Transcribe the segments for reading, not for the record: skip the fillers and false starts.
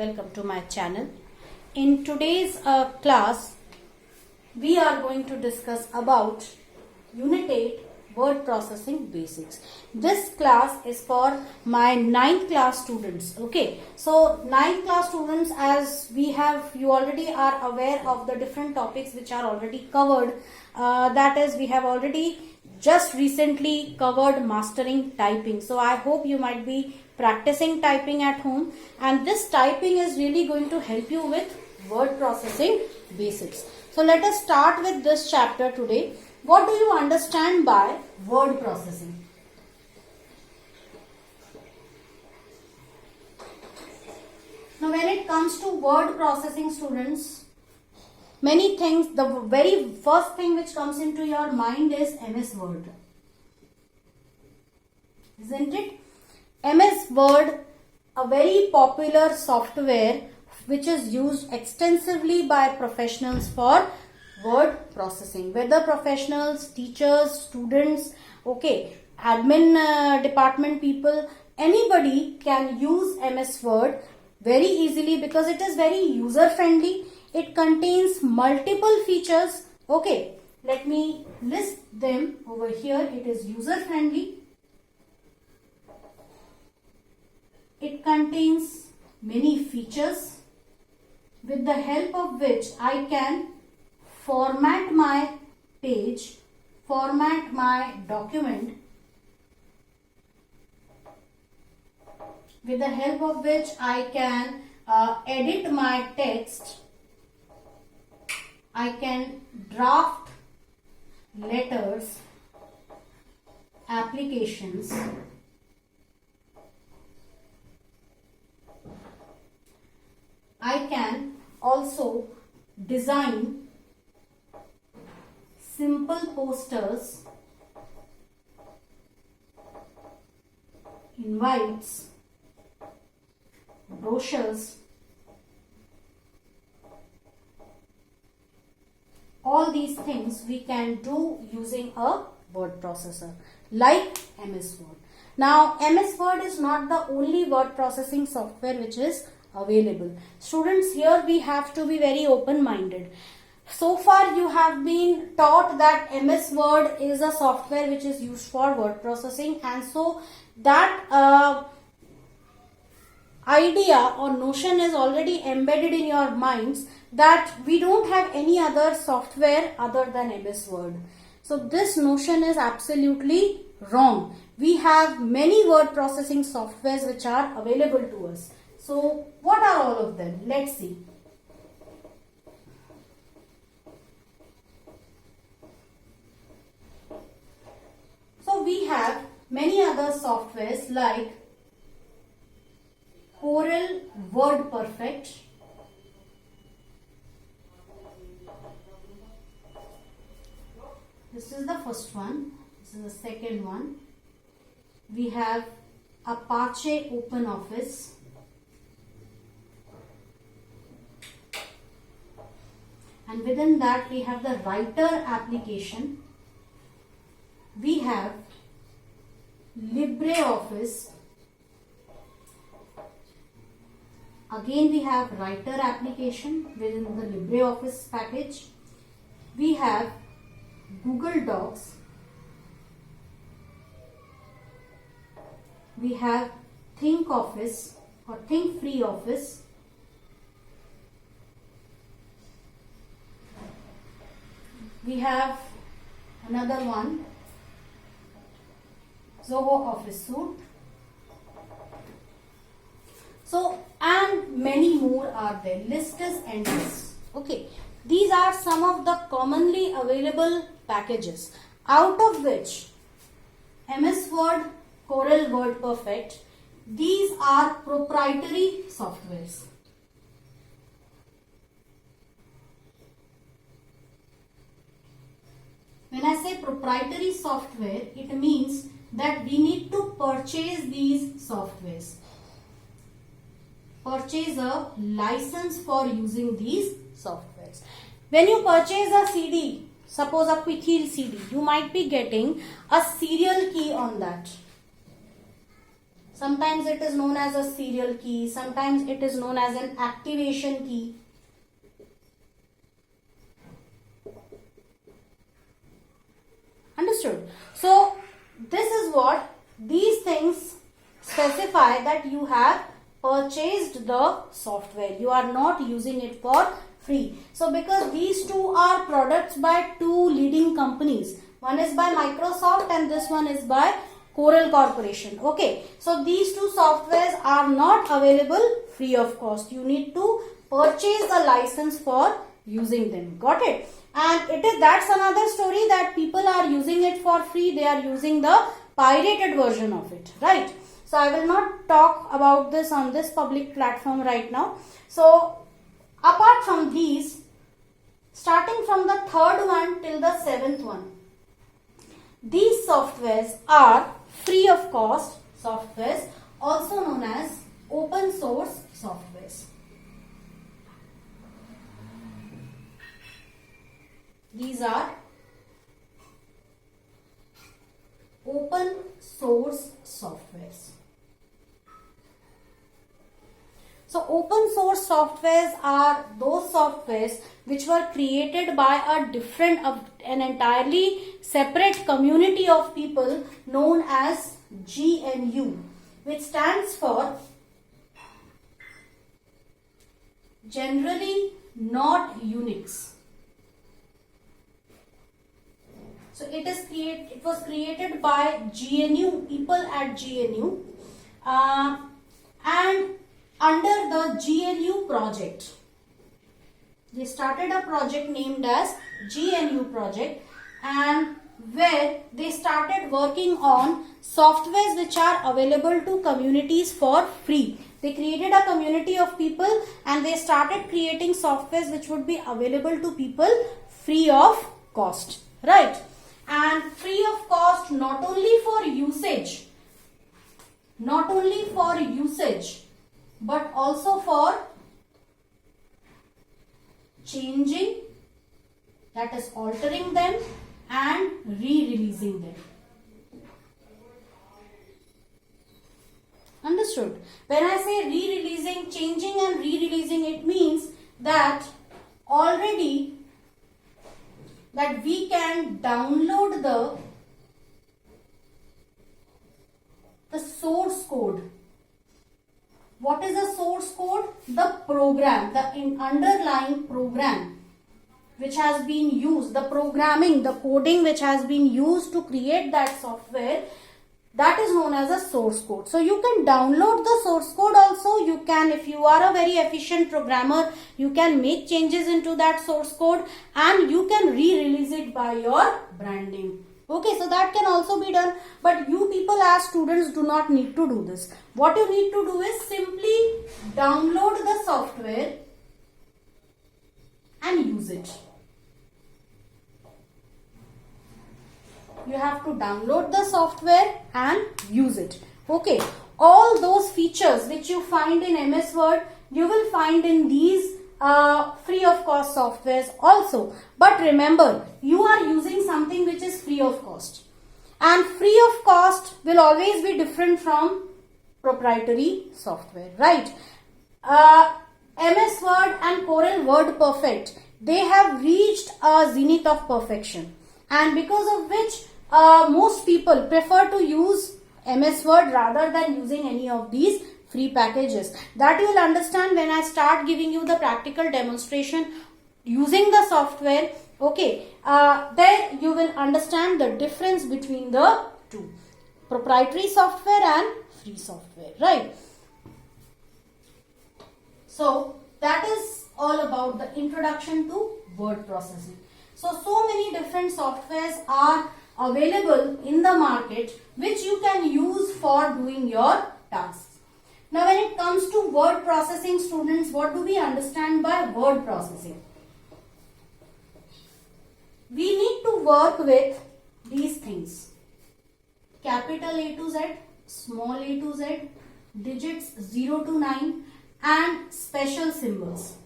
welcome to my channel. In today's class, we are going to discuss about Unit 8 Word Processing Basics. This class is for my 9th class students. Okay, so 9th class students, as you already are aware of the different topics which are already covered. That is, we have already just recently covered mastering typing. So I hope you might be practicing typing at home, and this typing is really going to help you with word processing basics. So let us start with this chapter today. What do you understand by word processing? Now when it comes to word processing, students, many things, the very first thing which comes into your mind is MS Word. Isn't it? MS Word, a very popular software which is used extensively by professionals for word processing. Whether professionals, teachers, students, okay, admin department people, anybody can use MS Word very easily because it is very user friendly. It contains multiple features. Okay, let me list them over here. It is user friendly. It contains many features with the help of which I can format my page, format my document, with the help of which I can edit my text. I can draft letters, applications, I can also design simple posters, invites, brochures. All these things we can do using a word processor like MS Word. Now, MS Word is not the only word processing software which is available. Students, here we have to be very open-minded. So far you have been taught that MS Word is a software which is used for word processing, and so that idea or notion is already embedded in your minds that we don't have any other software other than MS Word. So this notion is absolutely wrong. We have many word processing softwares which are available to us. So what are all of them? Let's see. So we have many other softwares like Corel WordPerfect, this is the first one, this is the second one. We have Apache OpenOffice, and within that we have the Writer application. We have LibreOffice. Again we have Writer application within the LibreOffice package. We have Google Docs. We have ThinkOffice or ThinkFreeOffice. We have another one, Zoho Office Suite. So, and many more are there. List is endless. Okay, these are some of the commonly available packages, out of which MS Word, Corel WordPerfect, these are proprietary softwares. When I say proprietary software, it means that we need to purchase these softwares. Purchase a license for using these softwares. When you purchase a CD, suppose a Quick Heal CD, you might be getting a serial key on that. sometimes it is known as a serial key, sometimes it is known as an activation key. Understood? So this is what these things specify, that you have purchased the software. You are not using it for free. So because these two are products by two leading companies. One is by Microsoft and this one is by Coral Corporation. Okay. So these two softwares are not available free of cost. You need to purchase a license for using them. Got it? And that's another story, that people are using it for free. They are using the pirated version of it. Right? So I will not talk about this on this public platform right now. So apart from these, starting from the third one till the seventh one, these softwares are free of cost softwares, also known as open source softwares. These are open source softwares. So open source softwares are those softwares which were created by an entirely separate community of people known as GNU, which stands for Generally Not Unix. So it was created by GNU, people at GNU, and under the GNU project. They started a project named as GNU project, and where they started working on softwares which are available to communities for free. They created a community of people and they started creating softwares which would be available to people free of cost. Right? And free of cost not only for usage, but also for changing, that is altering them and re-releasing them. Understood? When I say re-releasing, changing and re-releasing, it means that already that we can download the source code. What is the source code? The program, the underlying program which has been used, the programming, the coding which has been used to create that software, that is known as a source code. So you can download the source code also. You can, if you are a very efficient programmer, you can make changes into that source code and you can re-release it by your branding. Okay, so that can also be done, but you people as students do not need to do this. What you need to do is simply download the software and use it. You have to download the software and use it. Okay, all those features which you find in MS Word, you will find in these free of cost softwares also. But remember, you are using something which is free of cost. And free of cost will always be different from proprietary software, right? MS Word and Corel Word Perfect, they have reached a zenith of perfection. And because of which most people prefer to use MS Word rather than using any of these free packages. That you will understand when I start giving you the practical demonstration using the software. Okay, there you will understand the difference between the two, proprietary software and free software, right? So that is all about the introduction to word processing. So many different softwares are available in the market which you can use for doing your tasks. Now when it comes to word processing, students, what do we understand by word processing? We need to work with these things: capital A to Z, small a to z, digits 0 to 9 and special symbols.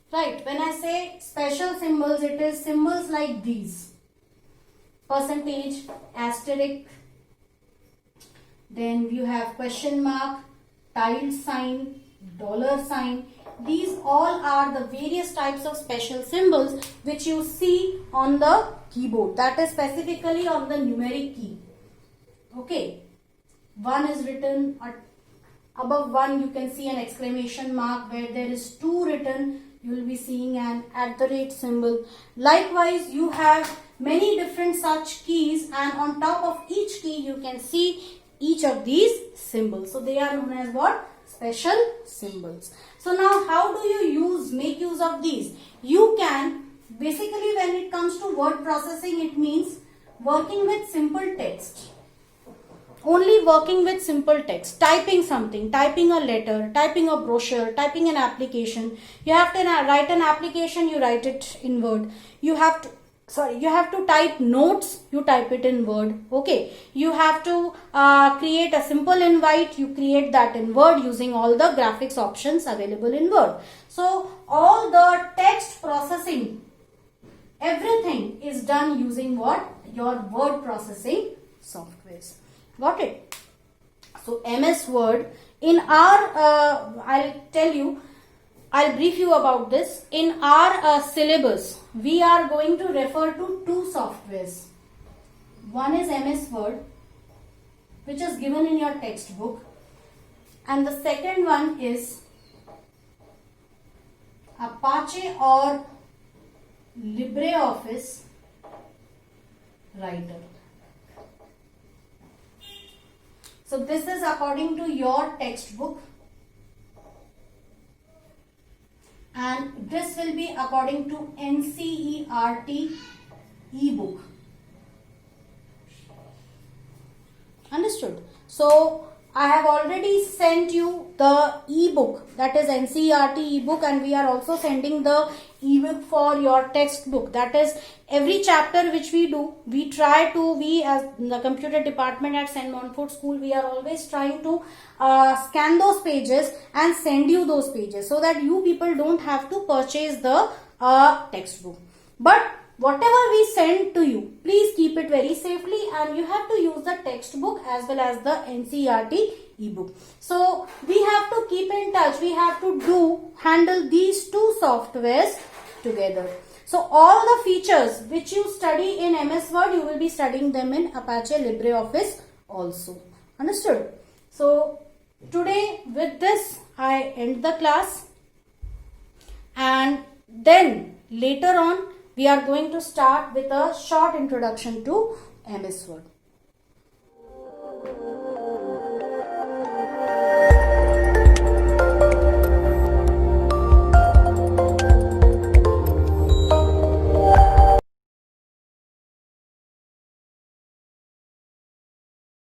Right, when I say special symbols, it is symbols like these. percentage, asterisk, then you have question mark, tilde sign, dollar sign. These all are the various types of special symbols which you see on the keyboard, that is specifically on the numeric key. Okay, 1 is written, above 1 you can see an exclamation mark, where there is 2 written you will be seeing an @ symbol. Likewise, you have many different such keys, and on top of each key you can see each of these symbols. So they are known as what? Special symbols. So now how do you make use of these? You can basically, when it comes to word processing, it means working with simple text. Only working with simple text, typing something, typing a letter, typing a brochure, typing an application. You have to write an application, you write it in Word. You have to type notes, you type it in Word. Okay, you have to create a simple invite, you create that in Word using all the graphics options available in Word. So all the text processing, everything is done using what? Your word processing softwares. Got it? So MS Word, in our I'll brief you about this. In our syllabus, we are going to refer to 2 softwares. One is MS Word, which is given in your textbook, and the second one is Apache or LibreOffice Writer. So this is according to your textbook, and this will be according to NCERT ebook. Understood? So I have already sent you the ebook, that is NCERT ebook, and we are also sending the ebook for your textbook. That is, every chapter which we do, we as the computer department at St. Montfort School, we are always trying to scan those pages and send you those pages, so that you people don't have to purchase the textbook. But whatever we send to you, please keep it very safely, and you have to use the textbook as well as the NCERT ebook. So we have to keep in touch. We have to handle these 2 softwares together. So all the features which you study in MS Word, you will be studying them in Apache LibreOffice also. Understood? So today with this I end the class, and then later on we are going to start with a short introduction to MS Word.